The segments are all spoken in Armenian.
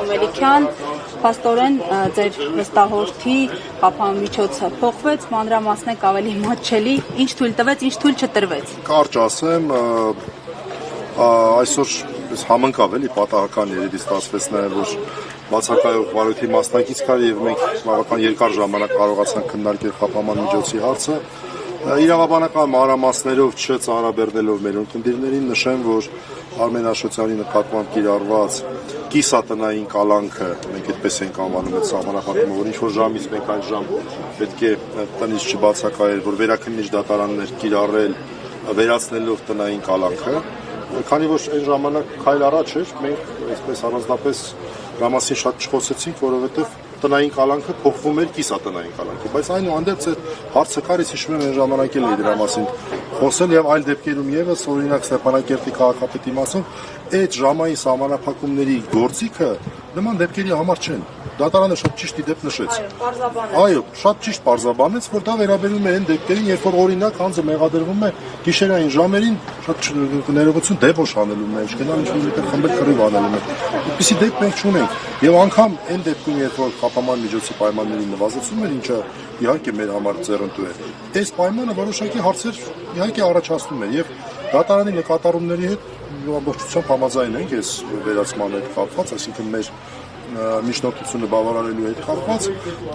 Մելիքյան, փաստորեն ձեր վստահորդի խափամիջոցը փոխվեց, մանրամասնեք ավելի մատչելի, ինչ թույլ տվեց, ինչ թույլ չտրվեց։ Կարճ ասեմ, այսօր համընկավ էլի պատահական երևի ստացվեց նաև որ բացակայող վարույթի մասնակից կար եւ մենք բավական երկար ժամանակ կարողացանք քննարկել խափաման միջոցի հարցը իրավաբանական մանրամասներով չծանրաբեռնելով մեր ունկնդիրներին նշեմ որ Արմեն Աշոտյանի նկատմամբ կիրառված կիսատնային կալանքը մենք այդպես ենք անվանում այդ սահմանափակումը որ ինչ որ ժամից մենք այն ժամ պետք է տնից չբացակայել որ վերաքննիչ դատարաններ կիրառել վերացնելով տնային կալանքը քանի որ այն ժամանակ քայլ առաջ էր մենք այսպես առանձնապես դրա մասին շատ չխոսեցինք որովհետև տնային կալանքը փոխվում էր կիսատնային կալանքի բայց այնուհանդերձ այդ հարցը կարից հիշում եմ այն ժամանակ էլ դրա մասին խոսել եւ այլ դեպքերում եւս օրինակ Ստեփանակերտի քաղաքապետի մասով այդ ժամային սահմանափակումների գործիքը նման դեպքերի համար չեն դատարանը շատ ճիշտ դեպք նշեց այո շատ ճիշտ պարզաբանեց որ դա վերաբերում է այն դեպքերին երբ որ օրինակ հանձը մեղադրվում է գիշերային ժամերին շատ ներողություն դեպոշ անելու մեջ գնալ ինչ-որ մեկը խմբել կռիվ անելու մեջ այդպիսի դեպք մենք չունենք եւ անգամ այն դեպքում երբ որ խափաման միջոցի պայմանների նվազեցում էր ինչը իհարկե մեր համար ձեռնտու է այս պայմանը որոշակի հարցեր իհարկե առաջացնում է եւ դատարանի նկատառումների հետ ամբողջությամբ համաձայն ենք այս վերացման հետ կապված այսինքն մեր միջնորդությունը բավարարելու հետ կապված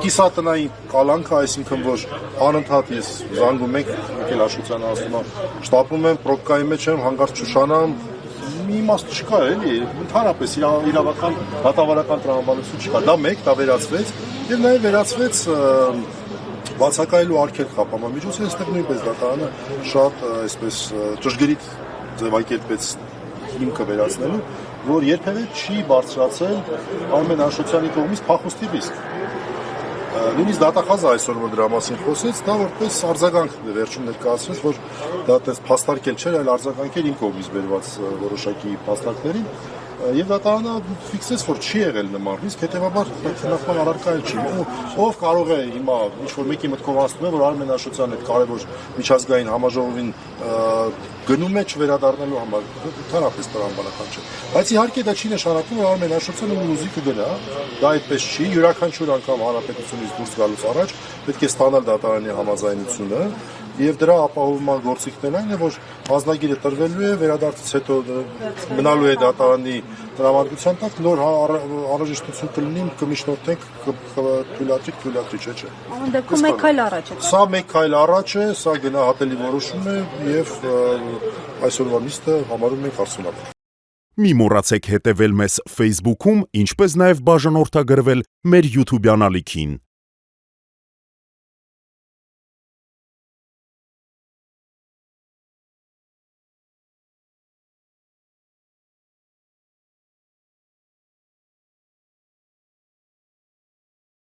կիսատնային կալանքը այսինքն որ անընդհատ ես զանգում եք եկել Աշոտյանը ասում է շտապում եմ պրոբկայի մեջ եմ հանգարց չուշանամ մի իմաստ չկա էլի ընդհանրապես իրավական դատավարական տրամաբանություն չկա դա մեկ դա վերացվեց եւ նաեւ վերացվեց բացակայելու արգելք խափաման միջոցը այստեղ նույնպես դատարանը շատ այսպես ճշգրիտ ձևակերպեց հիմքը վերացնելու որ երբևէ չի բարձրացել Արմեն Աշոտյանի կողմից փախուստի ռիսկ նույնիսկ դատախազը այսօր որ դրա մասին խոսեց դա որպես արձագանք վերջում ներկայացրեց որ դա այդպես փաստարկել չէր այլ արձագանք էր իմ կողմից բերված որոշակի փաստարկներին եւ դատարանը ֆիքսեց որ չի եղել նման ռիսկ հետեւաբար քննարկման առարկա չի ով կարող է հիմա ինչ որ մեկի մտքով ասում է որ Արմեն Աշոտյանը այդ կարևոր միջազգային համաժողովին գնում է չվերադառնալու համար ընդհանրապես տրամաբանական չէ բայց իհարկե դա չի նշանակում որ Արմեն Աշոտյանը ուզի կգնա դա այդպես չի յուրաքանչյուր անգամ հանրապետությունից դուրս գալուց առաջ պետք է ստանալ դատարանի համաձայնությունը եւ դրա ապահովման գործիքն այն է որ ազնագիրը տրվելու է վերադարձից հետո մնալու է դատարանի տրամադրության տակ նոր անհրաժեշտություն կլինի կմիջնորդենք թույլատրի չէ Ամեն դեպքում մեկ քայլ առաջ է Սա մեկ քայլ առաջ է սա գնահատելի որոշում է եւ այսօրվա նիստը համարում ենք արդյունավետ Մի մոռացեք հետևել մեզ Facebook-ում, ինչպես նաև բաժանորդագրվել մեր YouTube-յան ալիքին։